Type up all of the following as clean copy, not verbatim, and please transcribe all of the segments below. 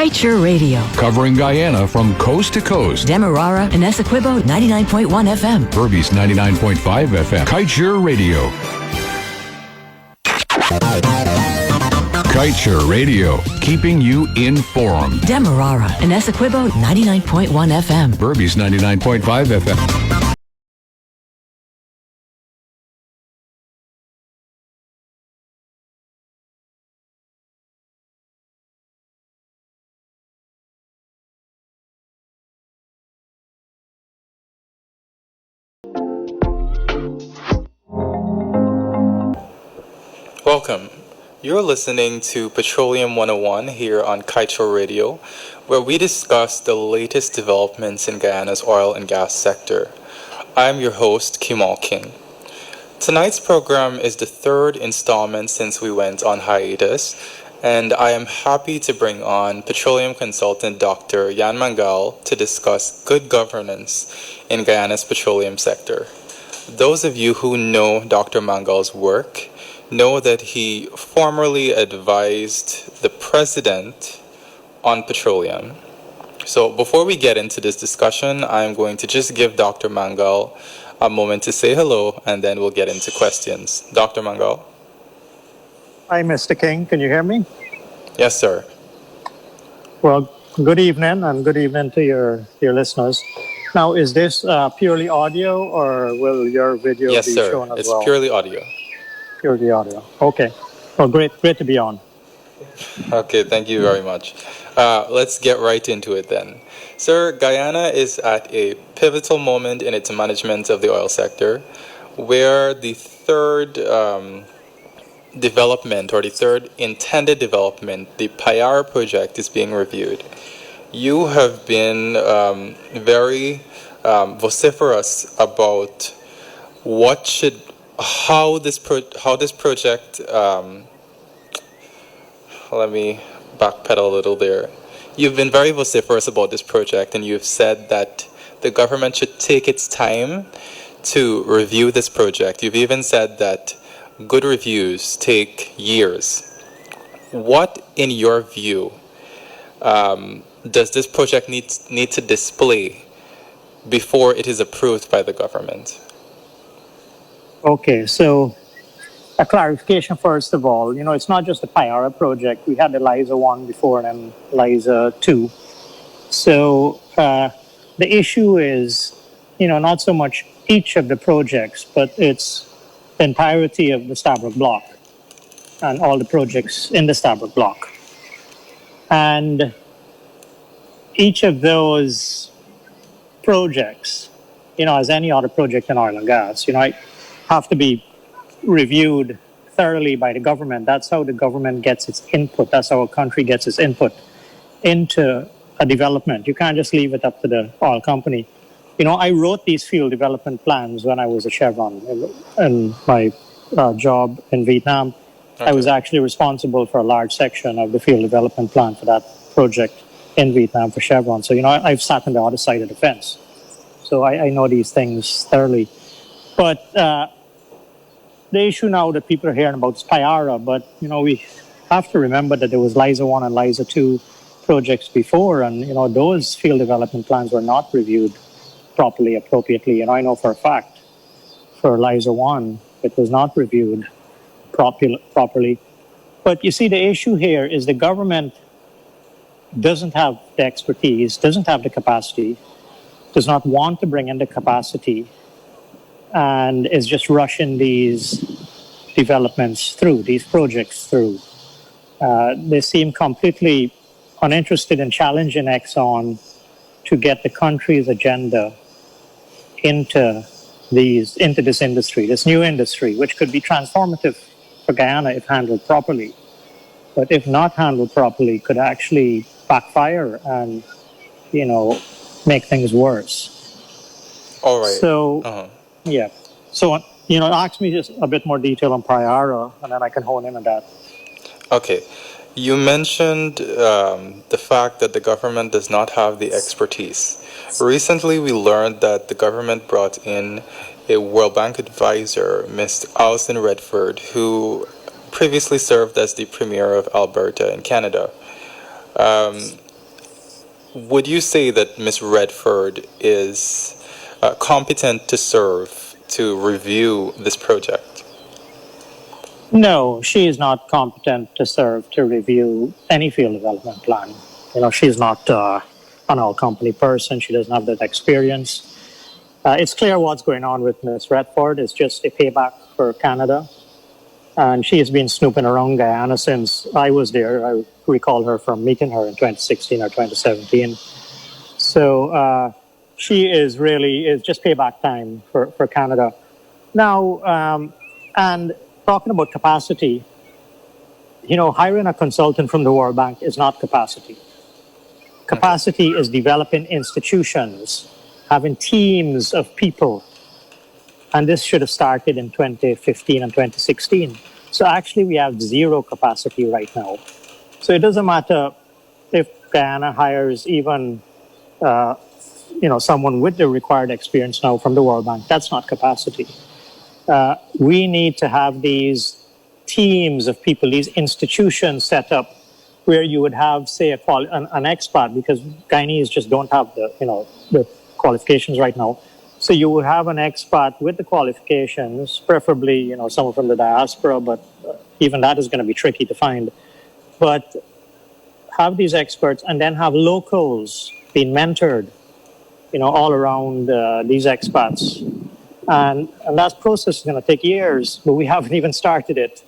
Kaieteur Radio. Covering Guyana from coast to coast. Demerara and Essequibo 99.1 FM. Berbice 99.5 FM. Kaieteur Radio. Kaieteur Radio, keeping you informed. Demerara and Essequibo 99.1 FM. Berbice 99.5 FM. Welcome. You're listening to Petroleum 101 here on Kaieteur Radio, where we discuss the latest developments in Guyana's oil and gas sector. I'm your host, Kemol. Tonight's program is the third installment since we went on hiatus, and I am happy to bring on petroleum consultant Dr. Jan Mangal to discuss good governance in Guyana's petroleum sector. Those of you who know Dr. Mangal's work know that he formerly advised the president on petroleum. So before we get into this discussion, I'm going to just give Dr. Mangal a moment to say hello, and then we'll get into questions. Dr. Mangal? Hi, Mr. King. Can you hear me? Yes, sir. Well, good evening, and good evening to your listeners. Now, is this purely audio, or will your video Yes, be sir. shown as It's well? purely audio. Purely audio. Okay. Well, great to be on. Okay, thank you very much. Let's get right into it then. Sir, Guyana is at a pivotal moment in its management of the oil sector, where the third development, or the third intended development, the Kaieteur project, is being reviewed. You have been very vociferous about how this project. Let me backpedal a little there. You've been very vociferous about this project, and you've said that the government should take its time to review this project. You've even said that good reviews take years. What, in your view, does this project need to display before it is approved by the government? Okay, so a clarification first of all. It's not just the Kaieteur project. We had the Liza 1 before and then Liza 2. So the issue is, not so much each of the projects, but it's the entirety of the Stabroek block and all the projects in the Stabroek block. And each of those projects, as any other project in oil and gas, have to be reviewed thoroughly by the government. That's how the government gets its input. That's how a country gets its input into a development. You can't just leave it up to the oil company. I wrote these field development plans when I was at Chevron in my job in Vietnam. Okay. I was actually responsible for a large section of the field development plan for that project in Vietnam for Chevron. So, I've sat on the other side of the fence. So I know these things thoroughly. But the issue now that people are hearing about is Kaieteur, but we have to remember that there was Liza 1 and Liza 2 projects before, and those field development plans were not reviewed properly, appropriately. And I know for a fact for Liza 1 it was not reviewed properly. But you see, the issue here is the government doesn't have the expertise, doesn't have the capacity, does not want to bring in the capacity, and is just rushing these developments through, these projects through. They seem completely uninterested in challenging Exxon to get the country's agenda into this industry, this new industry, which could be transformative for Guyana if handled properly. But if not handled properly, could actually backfire and, make things worse. All right. So, yeah. So, ask me just a bit more detail on Kaieteur, and then I can hone in on that. Okay. You mentioned the fact that the government does not have the expertise. Recently, we learned that the government brought in a World Bank advisor, Ms. Alison Redford, who previously served as the Premier of Alberta in Canada. would you say that Ms. Redford is competent to serve to review this project? No, she is not competent to serve to review any field development plan. She's not an all-company person. She doesn't have that experience. It's clear what's going on with Ms. Redford. It's just a payback for Canada. And she has been snooping around Guyana since I was there. I recall her from meeting her in 2016 or 2017. So she is just payback time for Canada. Now, and talking about capacity, hiring a consultant from the World Bank is not capacity. Capacity is developing institutions, having teams of people. And this should have started in 2015 and 2016. So actually, we have zero capacity right now. So it doesn't matter if Guyana hires even, someone with the required experience now from the World Bank. That's not capacity. We need to have these teams of people, these institutions set up where you would have, say, an expat, because Guyanese just don't have the qualifications right now. So you would have an expat with the qualifications, preferably, someone from the diaspora, but even that is going to be tricky to find. But have these experts and then have locals being mentored, all around these expats. And that process is going to take years, but we haven't even started it.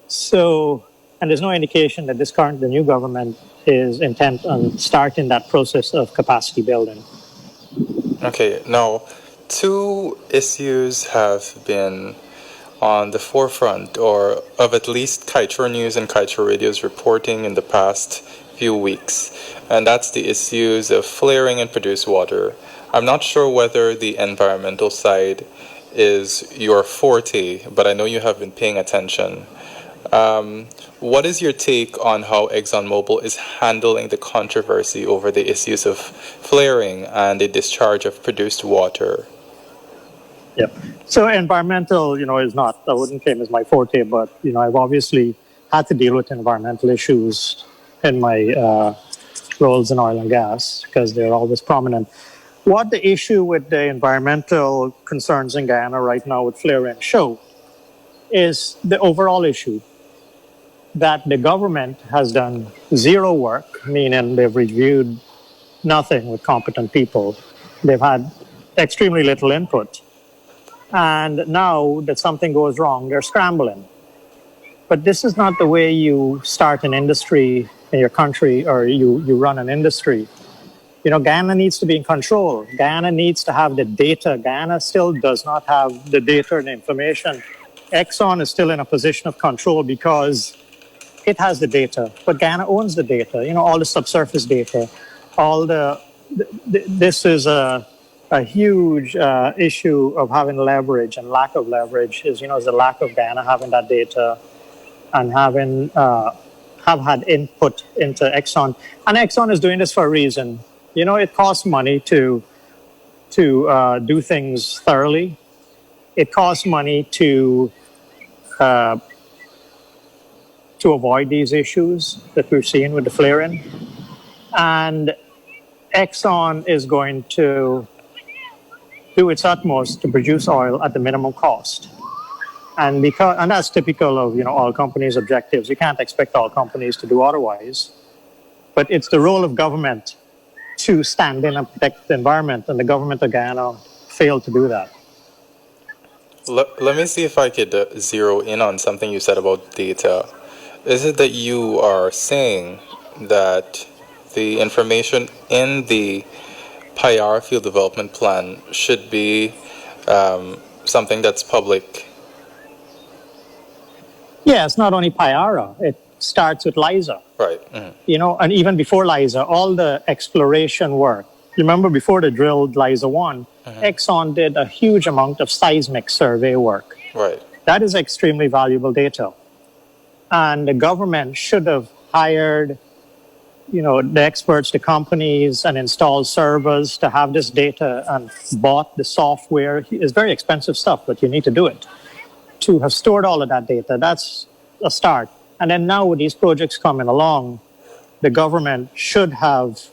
So, and there's no indication that the new government is intent on starting that process of capacity building. Okay, now, two issues have been on the forefront or of at least Kaieteur News and Kaieteur Radio's reporting in the past few weeks, and that's the issues of flaring and produced water. I'm not sure whether the environmental side is your forte, but I know you have been paying attention. What is your take on how ExxonMobil is handling the controversy over the issues of flaring and the discharge of produced water? Yeah. So environmental, is not, I wouldn't claim as my forte, but, I've obviously had to deal with environmental issues in my roles in oil and gas because they're always prominent. What the issue with the environmental concerns in Guyana right now with flaring show is the overall issue that the government has done zero work, meaning they've reviewed nothing with competent people. They've had extremely little input. And now that something goes wrong, they're scrambling. But this is not the way you start an industry in your country or you run an industry. Guyana needs to be in control. Guyana needs to have the data. Guyana still does not have the data and information. Exxon is still in a position of control because it has the data, but Guyana owns the data, all the subsurface data, this is a huge issue of having leverage and lack of leverage is the lack of Guyana having that data and have had input into Exxon. And Exxon is doing this for a reason. It costs money to do things thoroughly. It costs money to avoid these issues that we're seeing with the flaring. And Exxon is going to do its utmost to produce oil at the minimum cost. And that's typical of all companies' objectives. You can't expect all companies to do otherwise. But it's the role of government to stand in and protect the environment, and the government of Guyana failed to do that. Let me see if I could zero in on something you said about data. Is it that you are saying that the information in the Payara Field Development Plan should be something that's public? Yeah, it's not only Payara. It starts with Liza. Right. Mm-hmm. And even before Liza, all the exploration work. Remember, before they drilled Liza 1, Exxon did a huge amount of seismic survey work. Right. That is extremely valuable data. And the government should have hired, the experts, the companies, and installed servers to have this data and bought the software. It's very expensive stuff, but you need to do it. To have stored all of that data, that's a start. And then now with these projects coming along, the government should have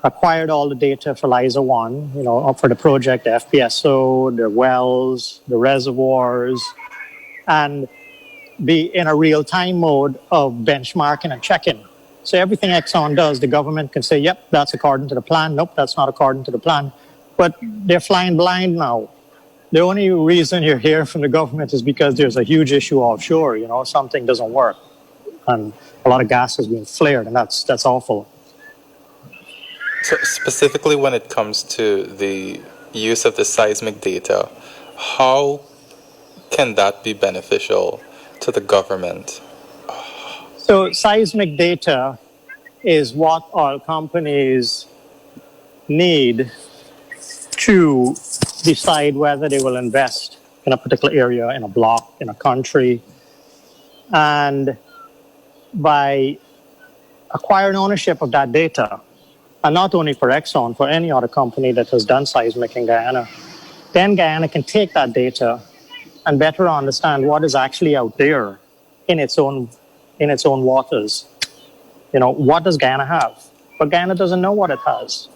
acquired all the data for Liza 1, for the project, the FPSO, the wells, the reservoirs, and be in a real-time mode of benchmarking and checking. So everything Exxon does, the government can say, yep, that's according to the plan. Nope, that's not according to the plan. But they're flying blind now. The only reason you're hearing from the government is because there's a huge issue offshore. Something doesn't work. And a lot of gas has been flared, and that's awful. So specifically when it comes to the use of the seismic data, how can that be beneficial to the government? So seismic data is what oil companies need to decide whether they will invest in a particular area, in a block, in a country. And by acquiring ownership of that data, and not only for Exxon, for any other company that has done seismic in Guyana, then Guyana can take that data and better understand what is actually out there in its own waters. What does Guyana have? But Guyana doesn't know what it has.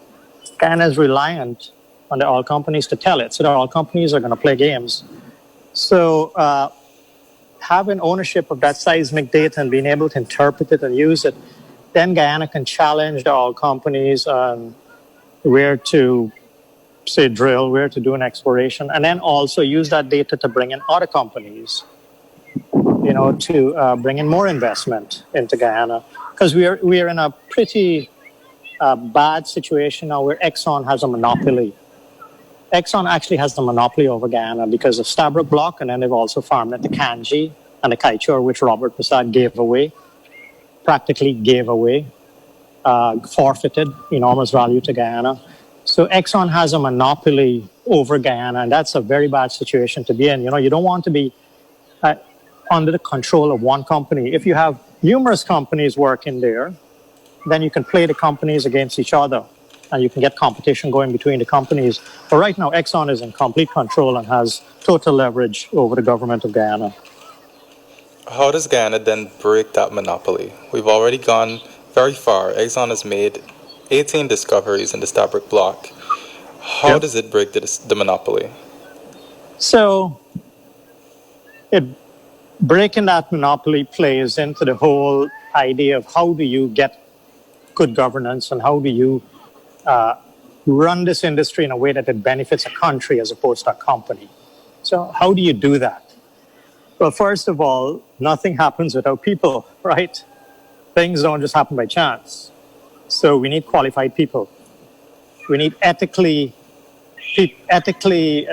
Guyana is reliant on the oil companies to tell it. So the oil companies are going to play games. So having ownership of that seismic data and being able to interpret it and use it, then Guyana can challenge the oil companies on where to, say, drill, where to do an exploration, and then also use that data to bring in other companies, to bring in more investment into Guyana. Because we are in a pretty bad situation now where Exxon has a monopoly. Exxon actually has the monopoly over Guyana because of Stabroek Block, and then they've also farmed at the Kanji and the Kaieteur, which Robert Prasad practically gave away, forfeited enormous value to Guyana. So Exxon has a monopoly over Guyana, and that's a very bad situation to be in. You don't want to be under the control of one company. If you have numerous companies working there, then you can play the companies against each other, and you can get competition going between the companies. But right now, Exxon is in complete control and has total leverage over the government of Guyana. How does Guyana then break that monopoly? We've already gone very far. Exxon has made 18 discoveries in the Stabroek Block. How does it break the monopoly? So, breaking that monopoly plays into the whole idea of how do you get good governance and how do you run this industry in a way that it benefits a country as opposed to a company. So how do you do that? Well, first of all, nothing happens without people, right? Things don't just happen by chance. So we need qualified people. We need ethically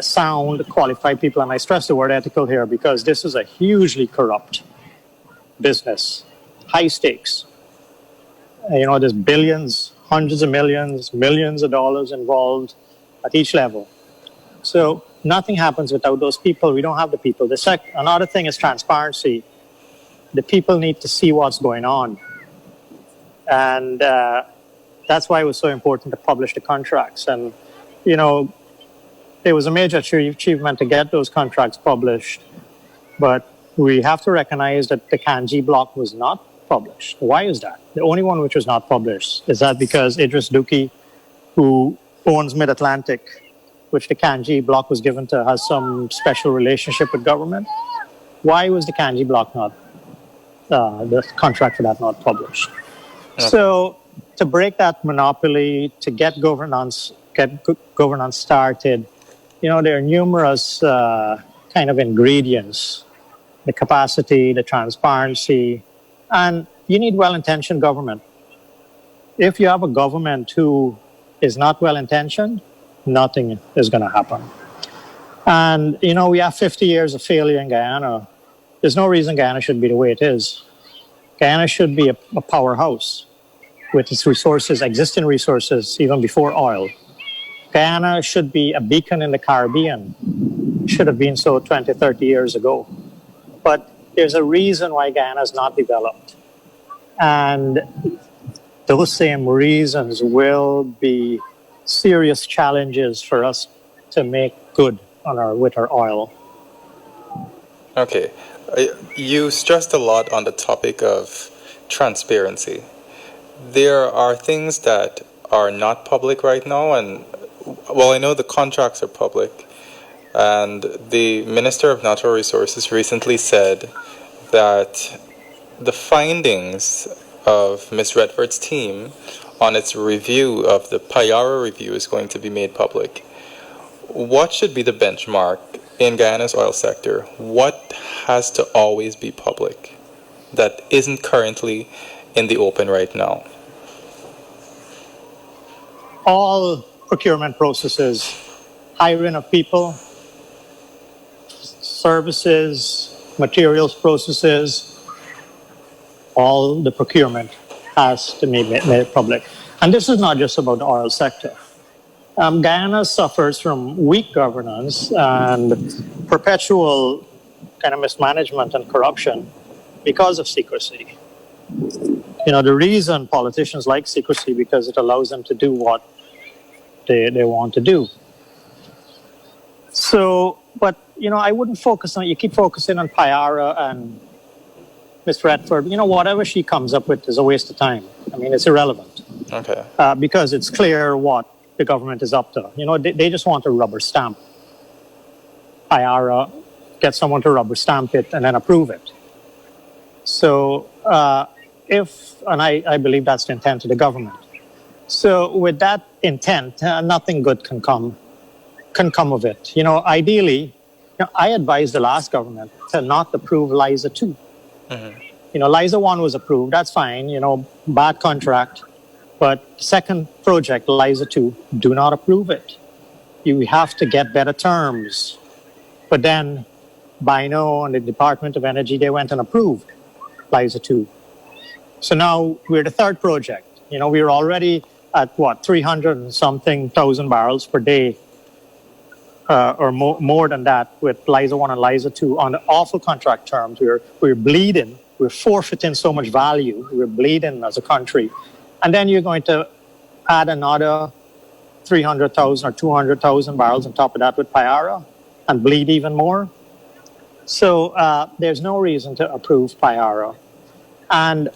sound, qualified people. And I stress the word ethical here because this is a hugely corrupt business, high stakes. There's billions, hundreds of millions, millions of dollars involved at each level. So nothing happens without those people. We don't have the people. Another thing is transparency. The people need to see what's going on. And that's why it was so important to publish the contracts. And, it was a major achievement to get those contracts published. But we have to recognize that the Kanji block was not published. Why is that? The only one which was not published is that because Idris Dookie, who owns Mid-Atlantic, which the Kanji block was given to, has some special relationship with government. Why was the Kanji block not, the contract for that not published? Okay. So to break that monopoly, to get governance started, there are numerous kind of ingredients, the capacity, the transparency, and you need well-intentioned government. If you have a government who is not well-intentioned, nothing is going to happen. And, we have 50 years of failure in Guyana. There's no reason Guyana should be the way it is. Guyana should be a powerhouse with its resources, existing resources, even before oil. Guyana should be a beacon in the Caribbean. Should have been so 20, 30 years ago. But there's a reason why Guyana is not developed. And those same reasons will be serious challenges for us to make good with our oil. Okay. You stressed a lot on the topic of transparency. There are things that are not public right now, and well, I know the contracts are public, and the Minister of Natural Resources recently said that the findings of Ms. Redford's team on its review of the Payara review is going to be made public. What should be the benchmark in Guyana's oil sector? What has to always be public that isn't currently in the open right now? All procurement processes, hiring of people, services, materials processes, all the procurement has to be made public. And this is not just about the oil sector. Guyana suffers from weak governance and perpetual kind of mismanagement and corruption because of secrecy. You know, the reason politicians like secrecy because it allows them to do what they want to do. So, but, you know, I wouldn't focus on, you keep focusing on Payara and Ms. Redford. You know, whatever she comes up with is a waste of time. I mean, it's irrelevant. Okay. Because it's clear what the government is up to. You know, they just want to rubber stamp Payara, get someone to rubber stamp it and then approve it. So and I believe that's the intent of the government. So with that intent, nothing good can come of it. You know, ideally, you know, I advised the last government to not approve LISA 2. Mm-hmm. You know, LISA 1 was approved, that's fine, you know, bad contract. But second project, LISA 2, do not approve it. You have to get better terms. But then Bino and the Department of Energy, they went and approved LISA 2. So now we're the third project. You know, we're already at 300 and something thousand barrels per day, or more than that with LISA 1 and LISA 2 on the awful contract terms. We're bleeding. We're forfeiting so much value. We're bleeding as a country. And then you're going to add another 300,000 or 200,000 barrels on top of that with Payara and bleed even more. So there's no reason to approve Payara. And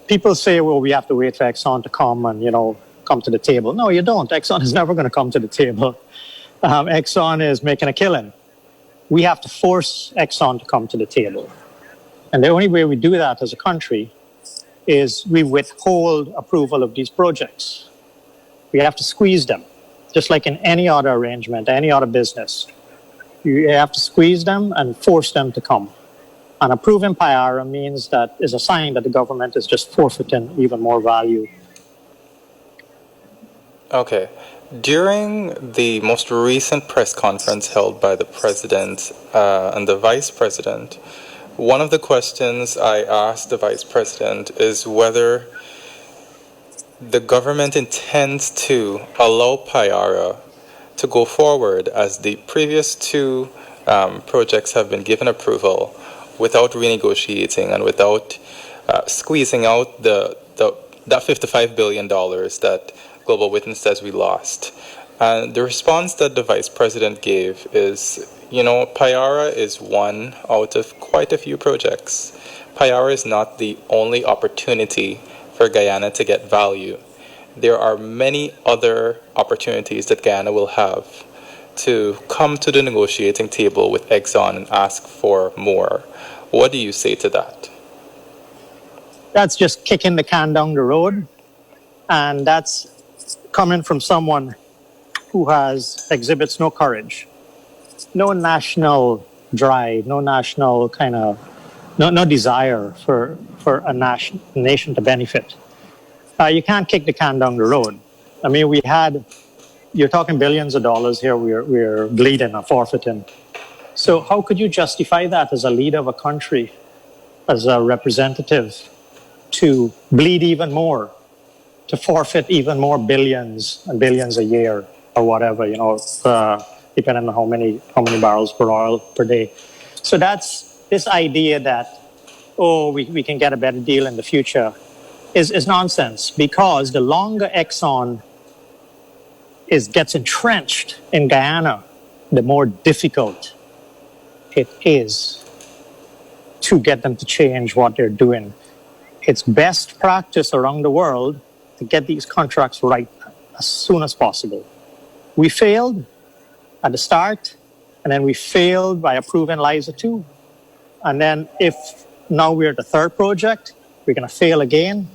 people say, well, we have to wait for Exxon to come and, you know, come to the table. No, you don't. Exxon is never going to come to the table. Exxon is making a killing. We have to force Exxon to come to the table. And the only way we do that as a country is we withhold approval of these projects. We have to squeeze them, just like in any other arrangement, any other business. You have to squeeze them and force them to come. And approving Payara means that is a sign that the government is just forfeiting even more value. Okay. During the most recent press conference held by the president and the vice president, one of the questions I asked the vice president is whether the government intends to allow Payara to go forward as the previous two projects have been given approval without renegotiating and without squeezing out that $55 billion that Global Witness says we lost. And the response that the vice president gave is, you know, Payara is one out of quite a few projects. Payara is not the only opportunity for Guyana to get value. There are many other opportunities that Guyana will have to come to the negotiating table with Exxon and ask for more. What do you say to that? That's just kicking the can down the road. And that's coming from someone who exhibits no courage, no national drive, no national kind of, no desire for a nation to benefit. You can't kick the can down the road. I mean, you're talking billions of dollars here, we're bleeding or forfeiting. So how could you justify that as a leader of a country, as a representative, to bleed even more, to forfeit even more billions and billions a year or whatever, you know, depending on how many barrels per oil per day. So that's this idea that, we can get a better deal in the future is nonsense, because the longer Exxon gets entrenched in Guyana, the more difficult it is to get them to change what they're doing. It's best practice around the world to get these contracts right as soon as possible. We failed at the start, and then we failed by approving Liza 2. And then if now we're at the third project, we're going to fail again.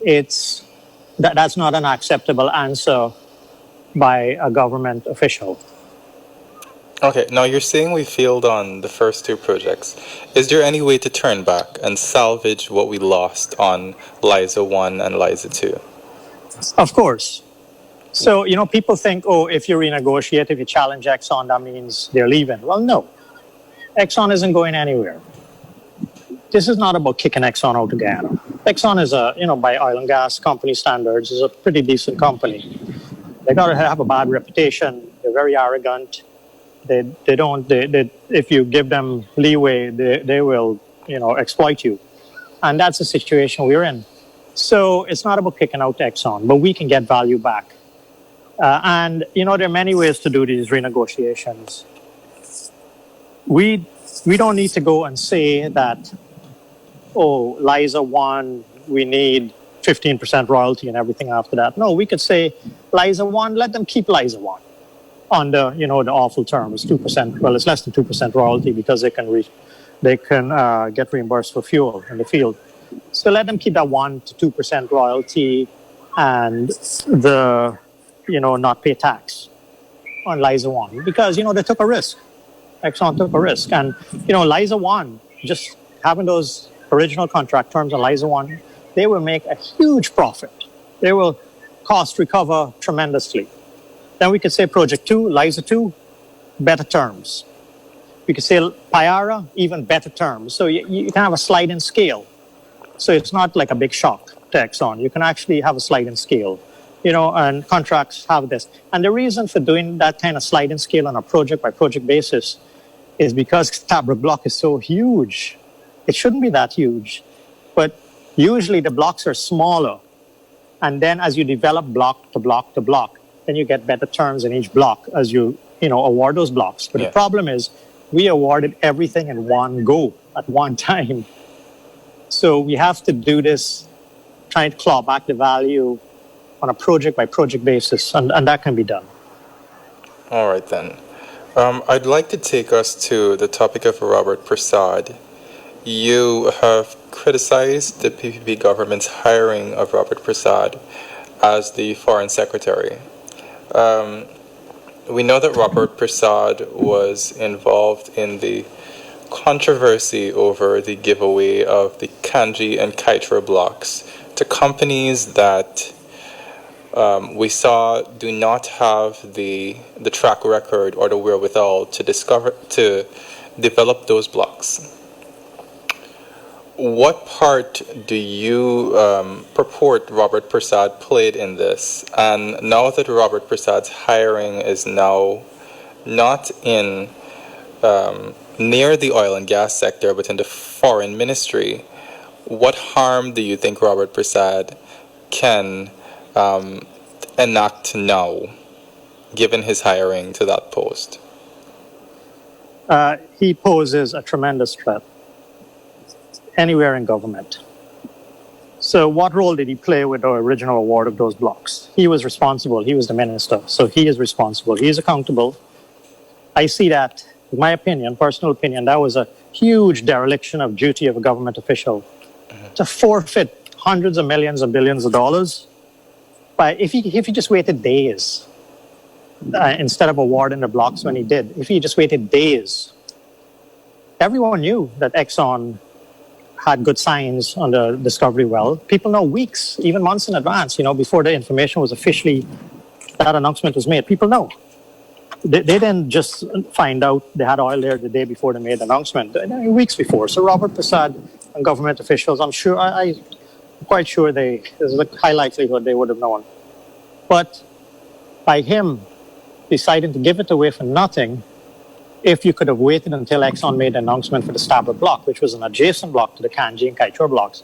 That's not an acceptable answer by a government official. Okay, now you're saying we failed on the first two projects. Is there any way to turn back and salvage what we lost on Liza 1 and Liza 2? Of course. So, people think, if you renegotiate, if you challenge Exxon, that means they're leaving. Well, no. Exxon isn't going anywhere. This is not about kicking Exxon out of Guyana. Exxon is by oil and gas company standards, is a pretty decent company. They got to have a bad reputation. They're very arrogant. If you give them leeway, they will, exploit you. And that's the situation we're in. So it's not about kicking out Exxon, but we can get value back. And, there are many ways to do these renegotiations. We don't need to go and say that, Liza 1, we need 15% royalty and everything after that. No, we could say, Liza 1, let them keep Liza 1 on the, the awful terms, 2%. Well, it's less than 2% royalty because they can get reimbursed for fuel in the field. So let them keep that 1 to 2% royalty and not pay tax on Liza 1 because, they took a risk. Exxon took a risk. And, Liza 1, just having those original contract terms on Liza 1, they will make a huge profit. They will cost recover tremendously. Then we could say Project 2, Liza 2, better terms. We could say Payara, even better terms. So you can have a sliding scale. So it's not like a big shock to Exxon. You can actually have a sliding scale, and contracts have this. And the reason for doing that kind of sliding scale on a project-by-project basis is because Stabroek Block is so huge. It shouldn't be that huge. But usually the blocks are smaller. And then as you develop block to block to block, then you get better terms in each block as you award those blocks. But the problem is we awarded everything in one go at one time. So we have to do this, trying to claw back the value on a project-by-project basis, and that can be done. All right, then. I'd like to take us to the topic of Robert Prasad. You have criticized the PPP government's hiring of Robert Prasad as the Foreign Secretary. We know that Robert Prasad was involved in the controversy over the giveaway of the Kanji and Kaieteur blocks to companies that we saw do not have the track record or the wherewithal to develop those blocks. What part do you purport Robert Prasad played in this? And now that Robert Prasad's hiring is now not in near the oil and gas sector, but in the foreign ministry, what harm do you think Robert Prasad can enact now, given his hiring to that post? He poses a tremendous threat anywhere in government. So what role did he play with the original award of those blocks? He was responsible. He was the minister. So he is responsible. He is accountable. I see that, in my opinion, personal opinion, that was a huge dereliction of duty of a government official to forfeit hundreds of millions and billions of dollars. But if he just waited days, instead of awarding the blocks when he did, if he just waited days, everyone knew that Exxon had good signs on the discovery well. People know weeks, even months in advance, before the information was officially, that announcement was made. People know. They didn't just find out they had oil there the day before they made the announcement, weeks before. So Robert Prasad and government officials, I'm quite sure there's a high likelihood they would have known. But by him deciding to give it away for nothing, if you could have waited until Exxon made the announcement for the Stabroek block, which was an adjacent block to the Kanji and Kaieteur blocks,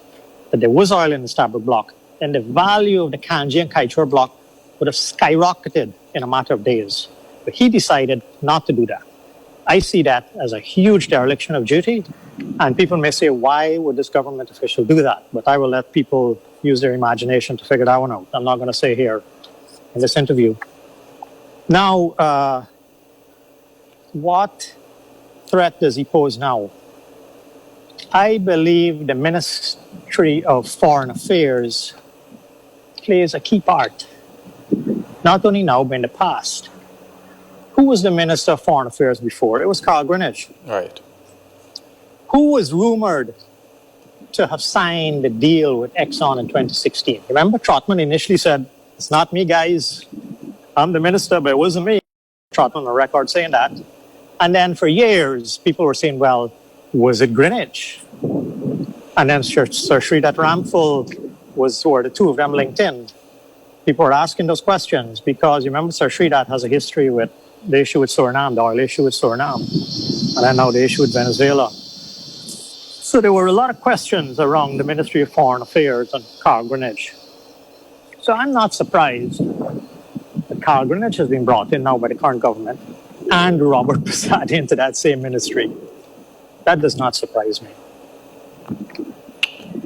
that there was oil in the Stabroek block, then the value of the Kanji and Kaieteur block would have skyrocketed in a matter of days. But he decided not to do that. I see that as a huge dereliction of duty, and people may say, why would this government official do that? But I will let people use their imagination to figure that one out. I'm not going to say here. in this interview. Now, what threat does he pose now? I believe the Ministry of Foreign Affairs plays a key part, not only now, but in the past. Who was the Minister of Foreign Affairs before? It was Carl Greenwich. Right. Who was rumored to have signed the deal with Exxon in 2016? Remember, Trotman initially said, "It's not me, guys. I'm the minister, but it wasn't me." Trotman on record saying that. And then for years, people were saying, well, was it Greenwich? And then Sir Sridhar Ramphal were the two of them linked in. People were asking those questions because you remember Sir Sridhar has a history with the issue with Suriname, the oil issue with Suriname, and then now the issue with Venezuela. So there were a lot of questions around the Ministry of Foreign Affairs and Carl Greenwich. So I'm not surprised that Carl Greenwich has been brought in now by the current government and Robert Prasad into that same ministry. That does not surprise me.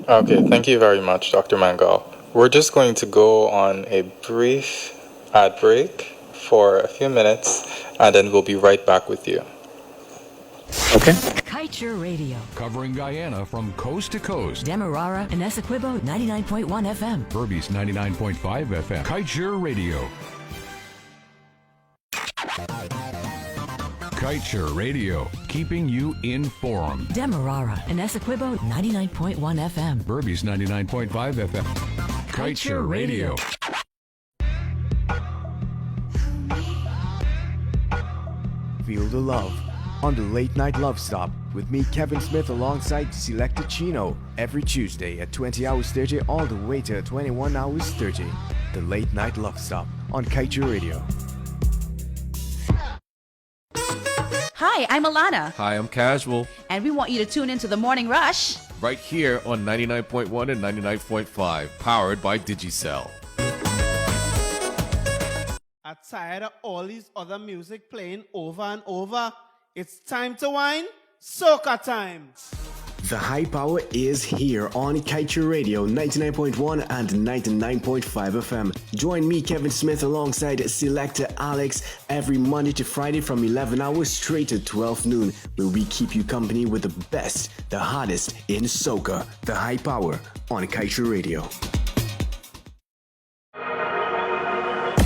Okay, thank you very much, Dr. Mangal. We're just going to go on a brief ad break for a few minutes, and then we'll be right back with you. Okay. Kaieteur Radio. Covering Guyana from coast to coast. Demerara and Essequibo 99.1 FM. Berbice 99.5 FM. Kaieteur Radio. Kaieteur Radio, keeping you informed. Demerara and Essequibo 99.1 FM. Berbice 99.5 FM. Kaieteur Radio. Feel the love on the Late Night Love Stop with me, Kevin Smith, alongside Selector Chino, every Tuesday at 20 hours 30 all the way to 21 hours 30. The Late Night Love Stop on Kaieteur Radio. Hi, I'm Alana. Hi, I'm Casual. And we want you to tune into The Morning Rush. Right here on 99.1 and 99.5, powered by Digicel. I'm tired of all these other music playing over and over. It's time to whine. Soca time. The high power is here on Kaieteur Radio 99.1 and 99.5 FM. Join me, Kevin Smith, alongside Selector Alex every Monday to Friday from 11 hours straight to 12 noon, where we keep you company with the best, the hottest in soca. The high power on Kaieteur Radio.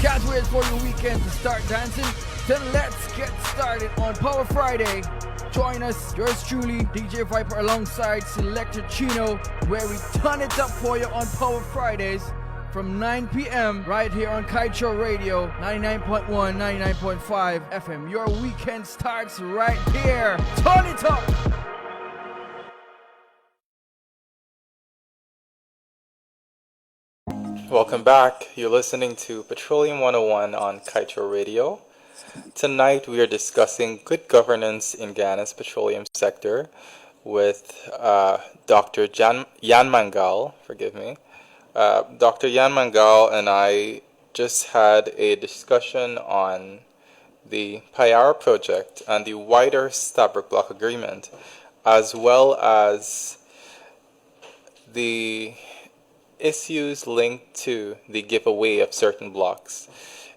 Can't wait for your weekend to start dancing? Then let's get started on Power Friday. Join us, yours truly, DJ Viper alongside Selector Chino, where we turn it up for you on Power Fridays from 9 p.m. right here on Kaieteur Radio 99.1, 99.5 FM. Your weekend starts right here. Turn it up! Welcome back. You're listening to Petroleum 101 on Kaieteur Radio. Tonight we are discussing good governance in Guyana's petroleum sector with Dr. Yan Mangal. Dr. Yan Mangal and I just had a discussion on the Payara project and the wider Stabroek Block Agreement, as well as the issues linked to the giveaway of certain blocks,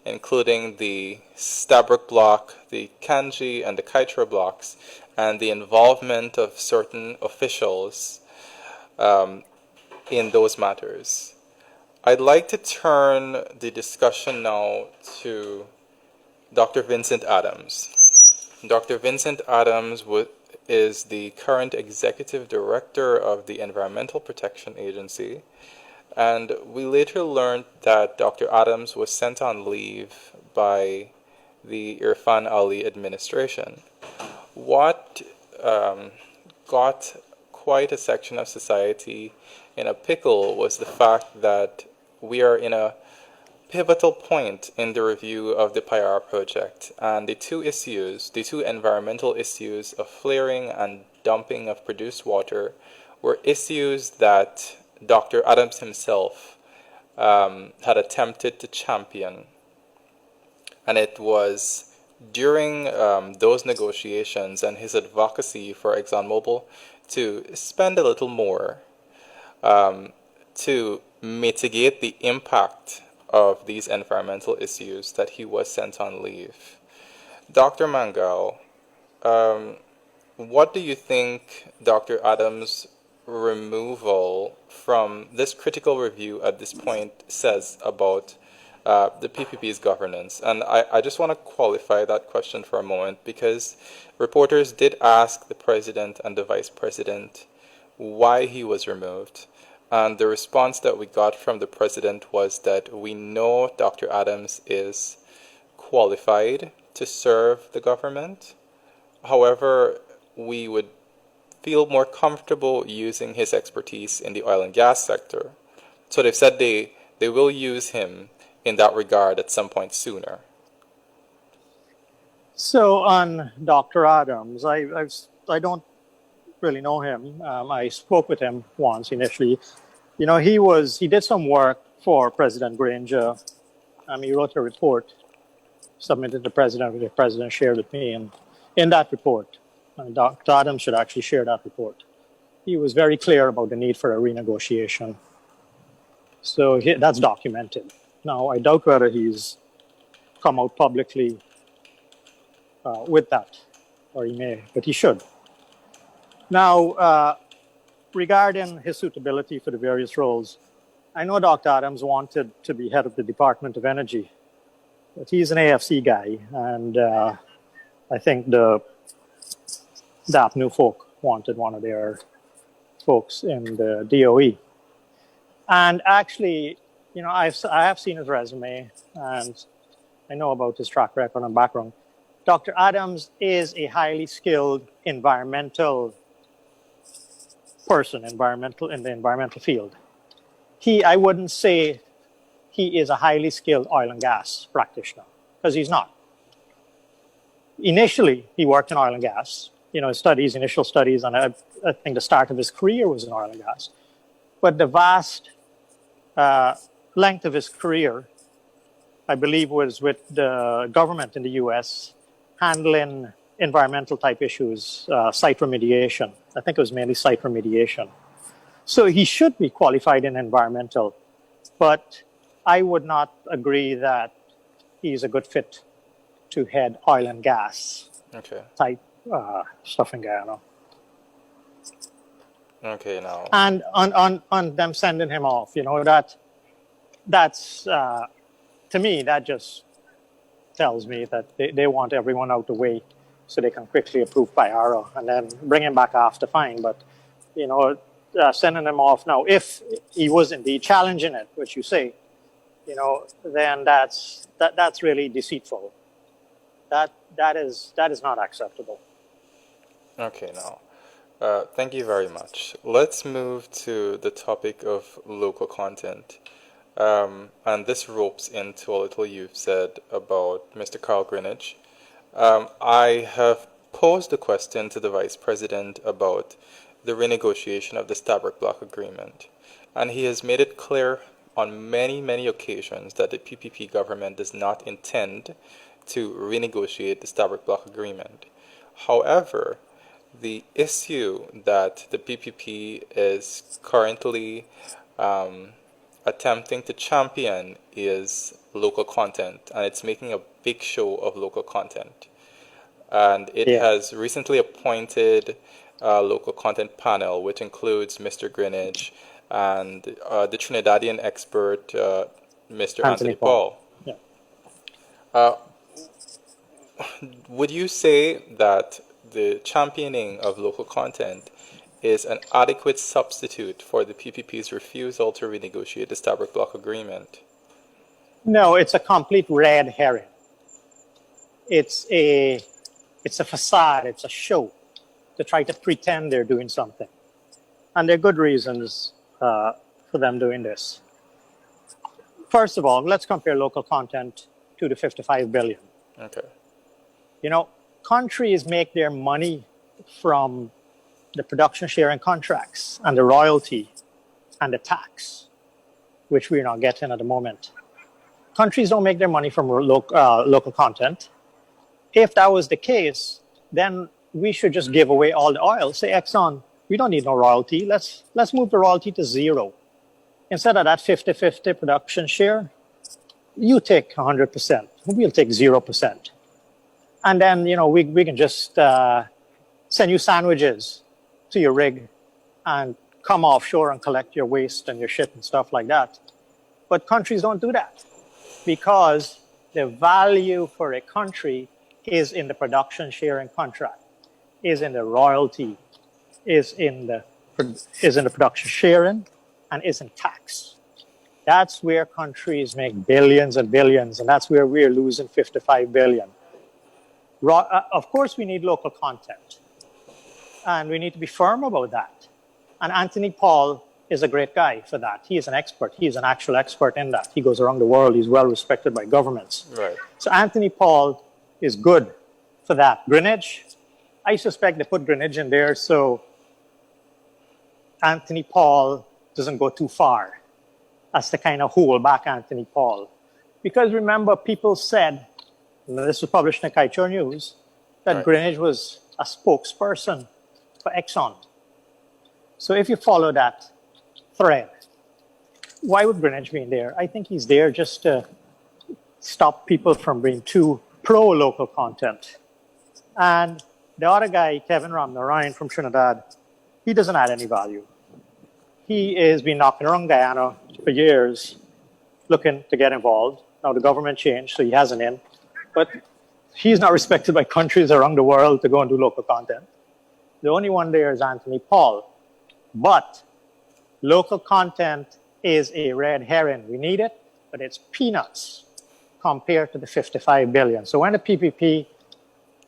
including the Stabroek block, the Kanji and the Kaieteur blocks, and the involvement of certain officials in those matters. I'd like to turn the discussion now to Dr. Vincent Adams. Dr. Vincent Adams is the current executive director of the Environmental Protection Agency, and we later learned that Dr. Adams was sent on leave by the Irfan Ali administration. What got quite a section of society in a pickle was the fact that we are in a pivotal point in the review of the Payara project, and the two environmental issues of flaring and dumping of produced water were issues that Dr. Adams himself had attempted to champion. And it was during those negotiations and his advocacy for ExxonMobil to spend a little more to mitigate the impact of these environmental issues that he was sent on leave. Dr. Mangal, what do you think Dr. Adams' removal from this critical review at this point says about the PPP's governance? And I just want to qualify that question for a moment, because reporters did ask the president and the vice president why he was removed. And the response that we got from the president was that we know Dr. Adams is qualified to serve the government. However, we would feel more comfortable using his expertise in the oil and gas sector. So they've said they will use him in that regard at some point sooner. So on Dr. Adams, I don't really know him. I spoke with him once initially. You know, he did some work for President Granger. He wrote a report, submitted to the president, the president shared with me. And in that report, Dr. Adams should actually share that report. He was very clear about the need for a renegotiation. So that's documented. Now, I doubt whether he's come out publicly with that, or he may, but he should. Now, regarding his suitability for the various roles, I know Dr. Adams wanted to be head of the Department of Energy, but he's an AFC guy, and I think the DAPNU folk wanted one of their folks in the DOE. And actually, you know, I have seen his resume, and I know about his track record and background. Dr. Adams is a highly skilled environmental person, in the environmental field. I wouldn't say he is a highly skilled oil and gas practitioner, because he's not. Initially, he worked in oil and gas, you know, initial studies, and I think the start of his career was in oil and gas. But the vast length of his career, I believe, was with the government in the US, handling environmental type issues, site remediation. I think it was mainly site remediation. So he should be qualified in environmental, but I would not agree that he's a good fit to head oil and gas type stuff in Guyana. Okay, now. And on them sending him off, you know, that's to me, that just tells me that they want everyone out the way so they can quickly approve Payara and then bring him back after, fine. But, you know, sending him off now, if he was indeed challenging it, which you say, you know, then that's really deceitful. That is not acceptable. Okay, now. Thank you very much. Let's move to the topic of local content. And this ropes into a little you've said about Mr. Carl Greenidge. I have posed a question to the Vice President about the renegotiation of the Stabroek Block Agreement. And he has made it clear on many, many occasions that the PPP government does not intend to renegotiate the Stabroek Block Agreement. However, the issue that the PPP is currently attempting to champion is local content, and it's making a big show of local content. And it has recently appointed a local content panel, which includes Mr. Greenidge and the Trinidadian expert, Mr. Anthony Paul. Yeah. Would you say that the championing of local content is an adequate substitute for the PPP's refusal to renegotiate the Stabroek Block Agreement? No, it's a complete red herring. It's a facade, it's a show to try to pretend they're doing something. And there are good reasons for them doing this. First of all, let's compare local content to the 55 billion. Okay. You know, countries make their money from the production sharing contracts and the royalty and the tax, which we're not getting at the moment. Countries don't make their money from local content. If that was the case, then we should just give away all the oil. Say, Exxon, we don't need no royalty. Let's move the royalty to zero. Instead of that 50-50 production share, you take 100%, we'll take 0%. And then, we can just send you sandwiches to your rig and come offshore and collect your waste and your shit and stuff like that. But countries don't do that because the value for a country is in the production sharing contract, is in the royalty, is in the production sharing, and is in tax. That's where countries make billions and billions, and that's where we're losing 55 billion. Of course, we need local content, and we need to be firm about that. And Anthony Paul is a great guy for that. He is an expert. He is an actual expert in that. He goes around the world. He's well respected by governments. Right. So Anthony Paul is good for that. Greenwich, I suspect they put Greenwich in there so Anthony Paul doesn't go too far as to kind of hold back Anthony Paul. Because remember, people said, and this was published in the Kaieteur News, that Right. Greenwich was a spokesperson for Exxon. So if you follow that thread, why would Greenwich be in there? I think he's there just to stop people from being too pro-local content. And the other guy, Kevin Ramnarayan from Trinidad, he doesn't add any value. He has been knocking around Guyana for years, looking to get involved. Now the government changed, so he hasn't in. But he's not respected by countries around the world to go and do local content. The only one there is Anthony Paul. But local content is a red herring. We need it, but it's peanuts compared to the 55 billion. So when the PPP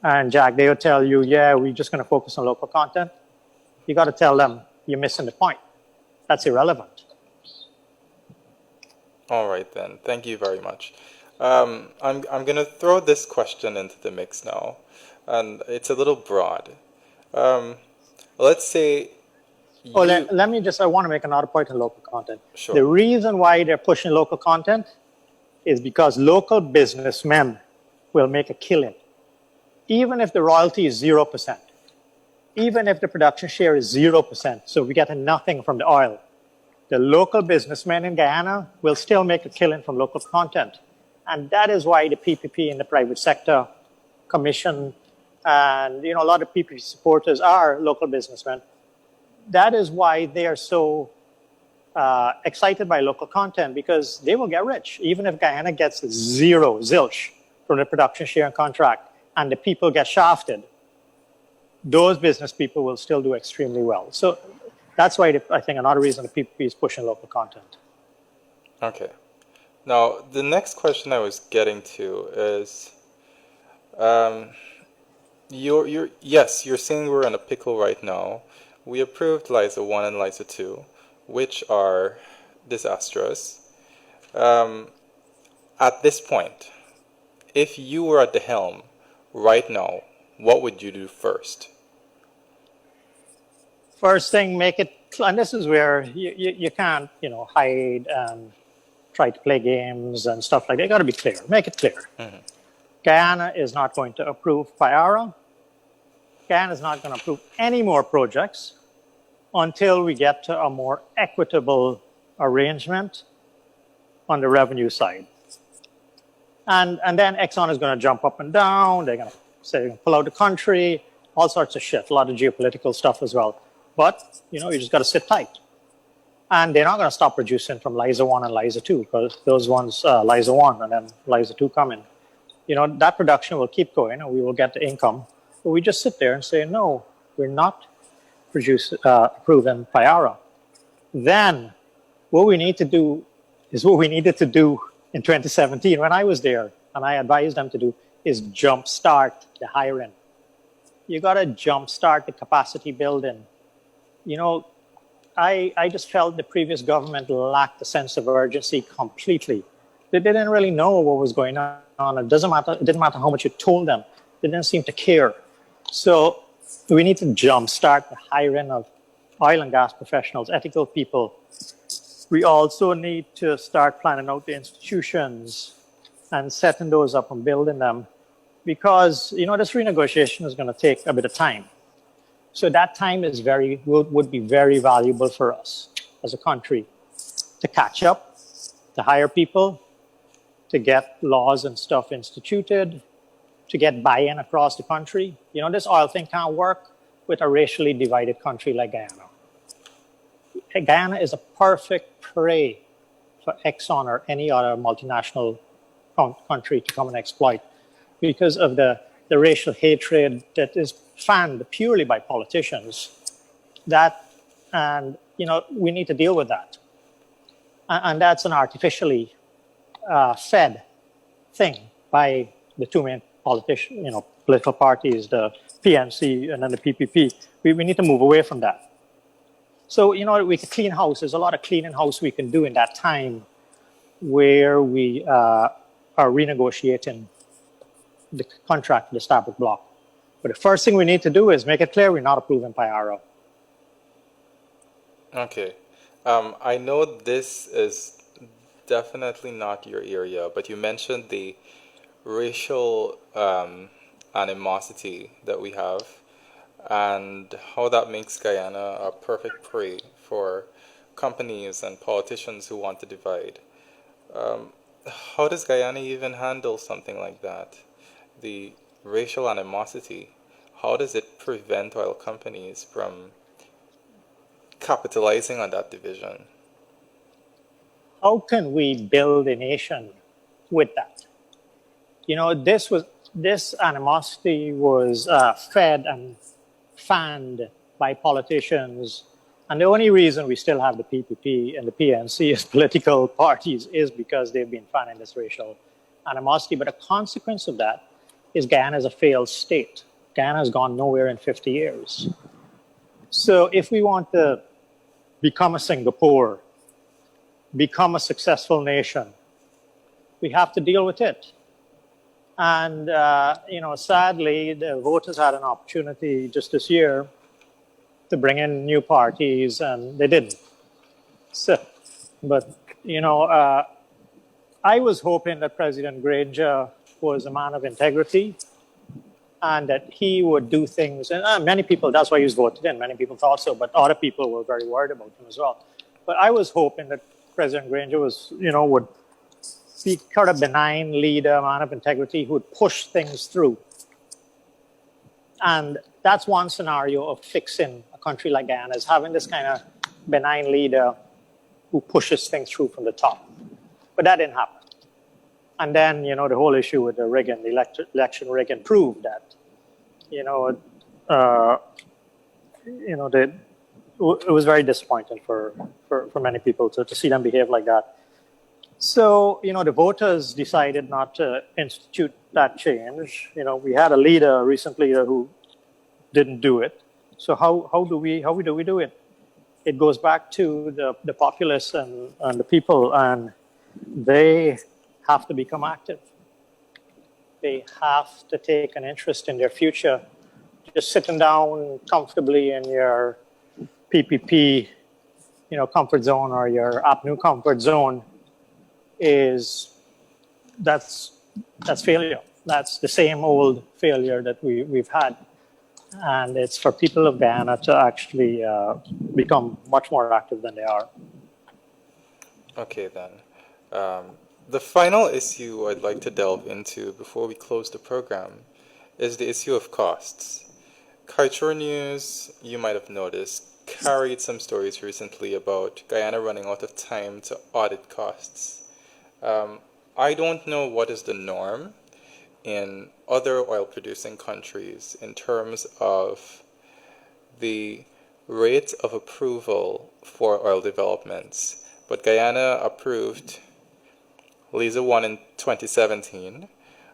and Jack, they'll tell you, yeah, we're just going to focus on local content, you got to tell them you're missing the point. That's irrelevant. All right, then. Thank you very much. I'm going to throw this question into the mix now, and it's a little broad. Let's say let me just, I want to make another point on local content. Sure. The reason why they're pushing local content is because local businessmen will make a killing. Even if the royalty is 0%, even if the production share is 0%, so we get nothing from the oil, the local businessmen in Guyana will still make a killing from local content. And that is why the PPP in the private sector commission and a lot of PPP supporters are local businessmen. That is why they are so excited by local content, because they will get rich. Even if Guyana gets zilch from the production sharing contract and the people get shafted, those business people will still do extremely well. So that's why I think another reason the PPP is pushing local content. Okay. Now, the next question I was getting to is, you're saying we're in a pickle right now. We approved LISA 1 and LISA 2, which are disastrous. At this point, if you were at the helm right now, what would you do first? First thing, make it, and this is where you can't, hide and try to play games and stuff like that. You got to be clear. Make it clear. Mm-hmm. Guyana is not going to approve Payara. Guyana is not going to approve any more projects until we get to a more equitable arrangement on the revenue side. And then Exxon is going to jump up and down. They're going to say they're going to pull out the country, all sorts of shit, a lot of geopolitical stuff as well. But, you just got to sit tight. And they're not going to stop producing from LISA 1 and LISA 2, because those ones, LISA 1 and then LISA 2 come in. That production will keep going and we will get the income. But we just sit there and say, no, we're not approving Payara. Then what we need to do is what we needed to do in 2017 when I was there, and I advised them to do, is jumpstart the hiring. You got to jumpstart the capacity building. I just felt the previous government lacked a sense of urgency completely. They didn't really know what was going on. It didn't matter how much you told them. They didn't seem to care. So we need to jumpstart the hiring of oil and gas professionals, ethical people. We also need to start planning out the institutions and setting those up and building them, because this renegotiation is going to take a bit of time. So that time is would be very valuable for us as a country to catch up, to hire people, to get laws and stuff instituted, to get buy-in across the country. This oil thing can't work with a racially divided country like Guyana. Guyana is a perfect prey for Exxon or any other multinational country to come and exploit because of the racial hatred that is fanned purely by politicians. We need to deal with that. And that's an artificially fed thing by the two main political parties, the PNC and then the PPP. We need to move away from that. So, we can clean house. There's a lot of cleaning house we can do in that time where we are renegotiating the contract with the Starbuck block. But the first thing we need to do is make it clear we're not approving Payara. Okay. I know this is definitely not your area, but you mentioned the racial animosity that we have and how that makes Guyana a perfect prey for companies and politicians who want to divide. How does Guyana even handle something like that? The racial animosity, how does it prevent oil companies from capitalizing on that division? How can we build a nation with that? This animosity was fed and fanned by politicians. And the only reason we still have the PPP and the PNC as political parties is because they've been fanning this racial animosity. But a consequence of that is Guyana is a failed state. Guyana has gone nowhere in 50 years. So if we want to become a Singapore, become a successful nation, we have to deal with it. And, sadly, the voters had an opportunity just this year to bring in new parties, and they didn't. So, but, I was hoping that President Granger was a man of integrity and that he would do things. And many people, that's why he was voted in. Many people thought so, but other people were very worried about him as well. But I was hoping that President Granger would be kind of benign leader, a man of integrity who would push things through. And that's one scenario of fixing a country like Guyana, is having this kind of benign leader who pushes things through from the top. But that didn't happen. And then, the whole issue with the rigging, the election rigging proved that, it was very disappointing for many people to see them behave like that. So, the voters decided not to institute that change. We had a recent leader who didn't do it. So how do we do it? It goes back to the populace and the people, and they have to become active. They have to take an interest in their future. Just sitting down comfortably in your PPP, comfort zone or your APNU comfort zone that's failure. That's the same old failure that we've had. And it's for people of Guyana to actually become much more active than they are. Okay, then. The final issue I'd like to delve into before we close the program is the issue of costs. Kaieteur News, you might have noticed, carried some stories recently about Guyana running out of time to audit costs. I don't know what is the norm in other oil-producing countries in terms of the rate of approval for oil developments, but Guyana approved Liza 1 in 2017,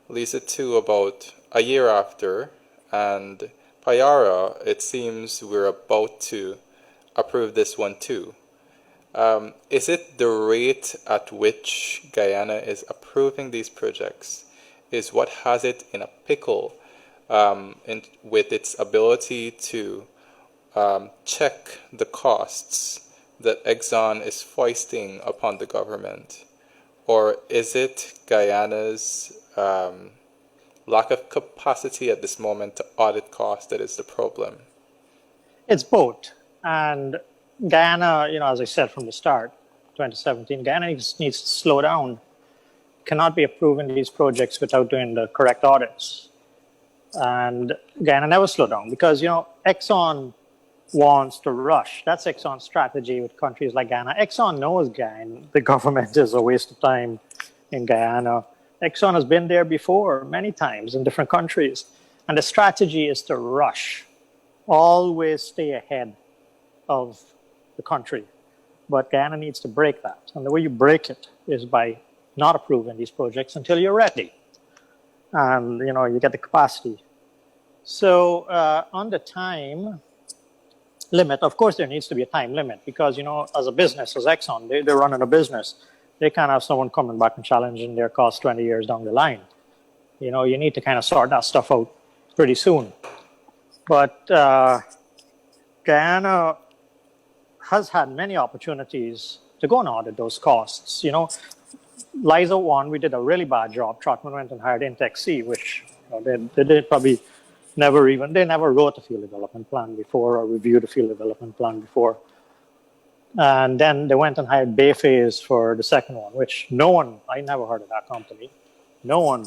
Liza 2 about a year after, and Payara, it seems we're about to approve this one too. Is it the rate at which Guyana is approving these projects is what has it in a pickle with its ability to check the costs that Exxon is foisting upon the government? Or is it Guyana's lack of capacity at this moment to audit costs that is the problem? It's both. And Guyana, as I said from the start, 2017, Guyana needs to slow down. cannot be approving these projects without doing the correct audits. And Guyana never slowed down because, Exxon wants to rush. That's Exxon's strategy with countries like Guyana. Exxon knows Guyana, the government is a waste of time in Guyana. Exxon has been there before many times in different countries. And the strategy is to rush, always stay ahead of the country. But Guyana needs to break that. And the way you break it is by not approving these projects until you're ready. And, you get the capacity. So on the time limit, of course, there needs to be a time limit because, as a business, as Exxon, they're running a business. They can't have someone coming back and challenging their costs 20 years down the line. You need to kind of sort that stuff out pretty soon. But Guyana has had many opportunities to go and audit those costs. LISA 1, we did a really bad job. Trotman went and hired Intech C, which they did probably they never wrote a field development plan before or reviewed a field development plan before. And then they went and hired Bayphase for the second one, which I never heard of that company. No one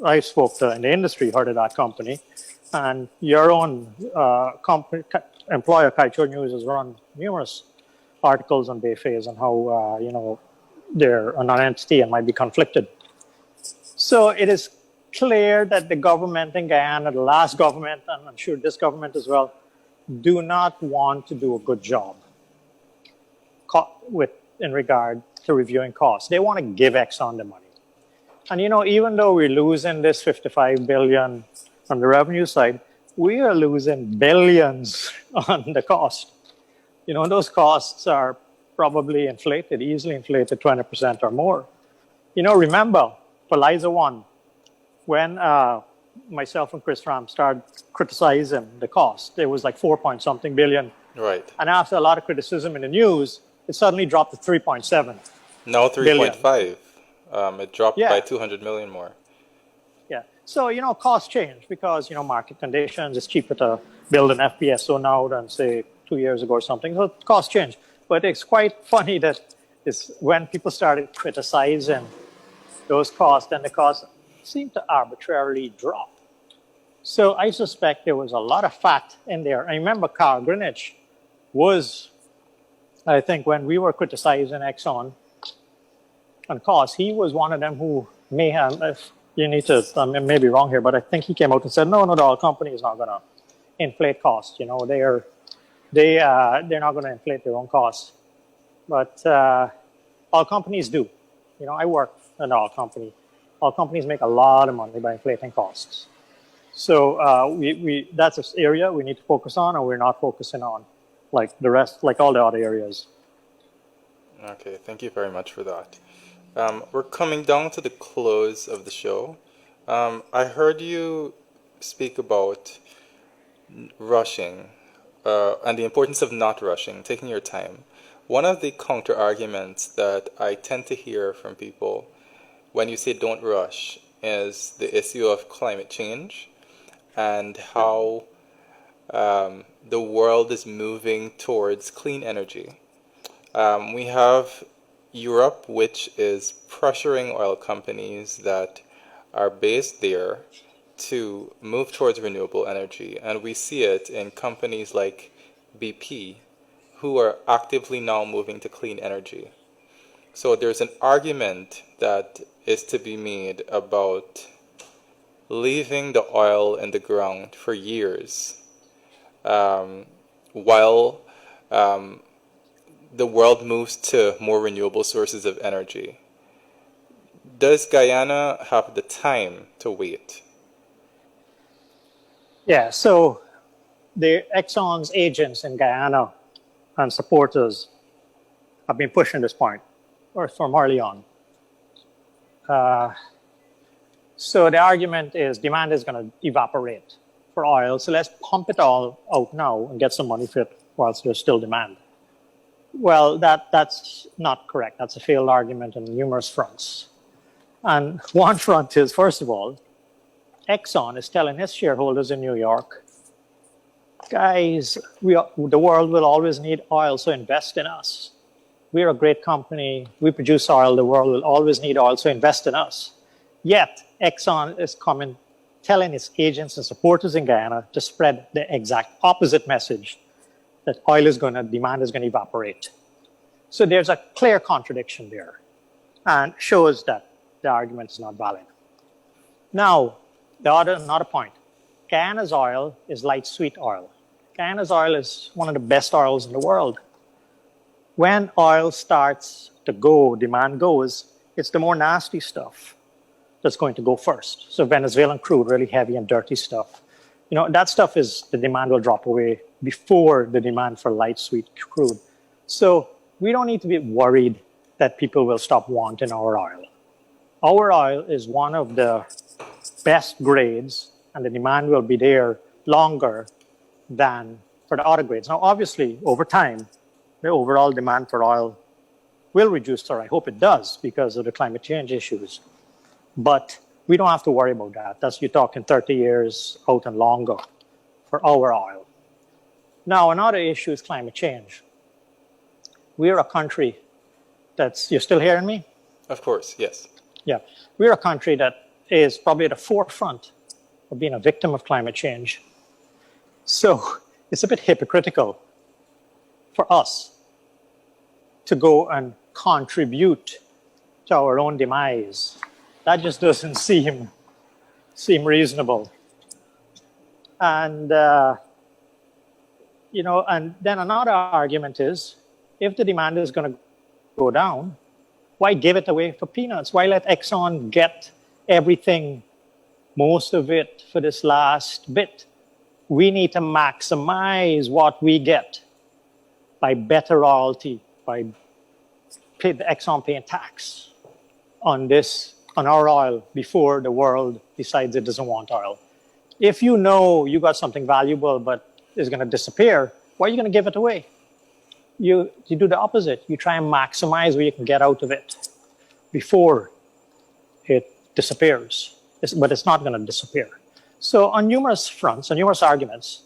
I spoke to in the industry heard of that company. And your own employer, Kaieteur News, has run numerous articles on Bayphase and how, they're a non-entity and might be conflicted. So it is clear that the government in Guyana, the last government, and I'm sure this government as well, do not want to do a good job in regard to reviewing costs. They want to give Exxon the money. And, even though we're losing this $55 billion on the revenue side, we are losing billions on the cost. Those costs are probably easily inflated 20% or more. Remember, for LISA 1, when myself and Chris Ram started criticizing the cost, it was like 4-point-something billion. Right. And after a lot of criticism in the news, it suddenly dropped to 3.7. Now 3.5. It dropped by 200 million more. Yeah. So, costs change because, market conditions. It's cheaper to build an FPSO now than, say, 2 years ago or something. So costs change. But it's quite funny that when people started criticizing those costs, then the costs seemed to arbitrarily drop. So I suspect there was a lot of fat in there. I remember Carl Greenwich was, I think, when we were criticizing Exxon on costs, he was one of them who may have, if you need to, I may be wrong here, but I think he came out and said, no, the oil company is not going to inflate costs. They're not going to inflate their own costs. But all companies do. I work in an oil company. All companies make a lot of money by inflating costs. So that's an area we need to focus on, and we're not focusing on like the rest, like all the other areas. Okay, thank you very much for that. We're coming down to the close of the show. I heard you speak about rushing and the importance of not rushing, taking your time. One of the counter arguments that I tend to hear from people when you say don't rush is the issue of climate change and how the world is moving towards clean energy. We have Europe, which is pressuring oil companies that are based there to move towards renewable energy. And we see it in companies like BP, who are actively now moving to clean energy. So there's an argument that is to be made about leaving the oil in the ground for years while the world moves to more renewable sources of energy. Does Guyana have the time to wait? Yeah, so the Exxon's agents in Guyana and supporters have been pushing this point from early on. So the argument is demand is going to evaporate for oil, so let's pump it all out now and get some money for it whilst there's still demand. Well, that's not correct. That's a failed argument on numerous fronts. And one front is, first of all, Exxon is telling his shareholders in New York, guys, the world will always need oil, so invest in us. we're a great company, we produce oil, the world will always need oil, so invest in us. Yet, Exxon is coming, telling its agents and supporters in Guyana to spread the exact opposite message, that demand is going to evaporate. So there's a clear contradiction there and shows that the argument is not valid. Now, another point. Guyana's oil is light sweet oil. Guyana's oil is one of the best oils in the world. When oil starts to go, demand goes, it's the more nasty stuff that's going to go first. So Venezuelan crude, really heavy and dirty stuff. That stuff the demand will drop away before the demand for light sweet crude. So we don't need to be worried that people will stop wanting our oil. Our oil is one of the best grades, and the demand will be there longer than for the other grades. Now, obviously, over time, the overall demand for oil will reduce, or I hope it does, because of the climate change issues. But we don't have to worry about that. You're talking 30 years out and longer for our oil. Now, another issue is climate change. We're a country you're still hearing me? Of course, yes. Yeah. We're a country that is probably at the forefront of being a victim of climate change. So it's a bit hypocritical for us to go and contribute to our own demise. That just doesn't seem reasonable. And, and then another argument is, if the demand is going to go down, why give it away for peanuts? Why let Exxon get everything, most of it, for this last bit? We need to maximize what we get by better royalty, by Exxon paying tax on our oil before the world decides it doesn't want oil. If you know you got something valuable but is going to disappear, why are you going to give it away? You do the opposite. You try and maximize what you can get out of it before it disappears. But it's not going to disappear. So on numerous fronts, on numerous arguments,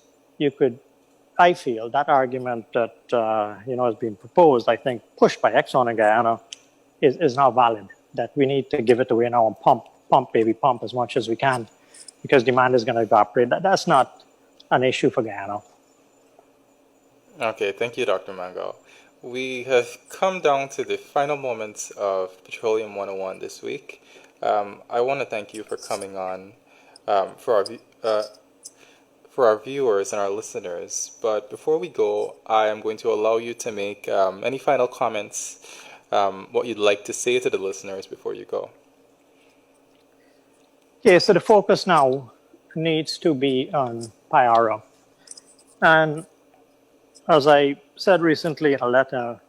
I feel that argument that has been proposed, I think, pushed by Exxon and Guyana, is now valid. That we need to give it away now and pump, baby, pump as much as we can, because demand is going to evaporate. That's not an issue for Guyana. Okay, thank you, Dr. Mangal. We have come down to the final moments of Petroleum 101 this week. I want to thank you for coming on for our viewers and our listeners. But before we go, I am going to allow you to make any final comments, what you'd like to say to the listeners before you go. Okay, so the focus now needs to be on Payara. And as I said recently in a letter,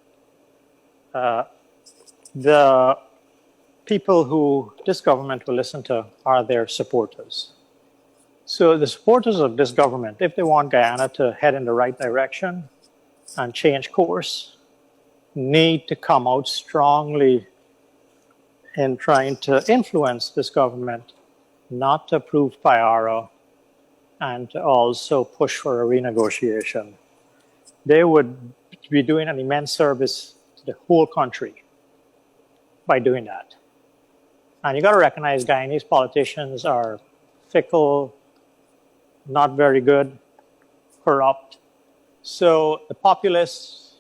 the people who this government will listen to are their supporters. So the supporters of this government, if they want Guyana to head in the right direction and change course, need to come out strongly in trying to influence this government not to approve Payara and to also push for a renegotiation. They would be doing an immense service to the whole country by doing that. And you got to recognize Guyanese politicians are fickle, not very good, corrupt. So the populists,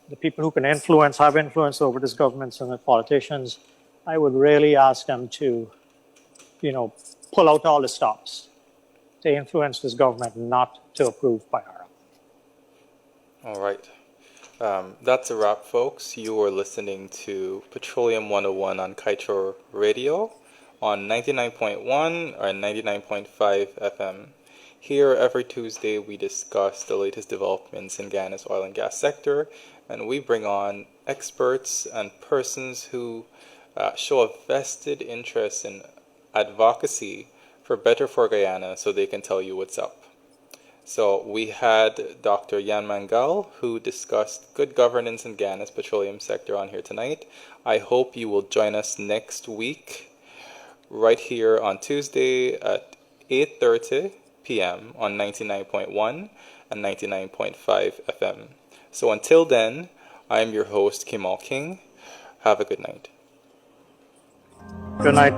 the people who can have influence over this government and the politicians, I would really ask them to, pull out all the stops to influence this government not to approve Payara. All right. That's a wrap, folks. You are listening to Petroleum 101 on Kaieteur Radio on 99.1 or 99.5 FM. Here, every Tuesday, we discuss the latest developments in Guyana's oil and gas sector, and we bring on experts and persons who show a vested interest in advocacy for better for Guyana so they can tell you what's up. So we had Dr. Jan Mangal, who discussed good governance in Guyana's petroleum sector on here tonight. I hope you will join us next week, right here on Tuesday at 8:30 p.m. on 99.1 and 99.5 FM. So until then, I'm your host, Kemol King. Have a good night. Good night.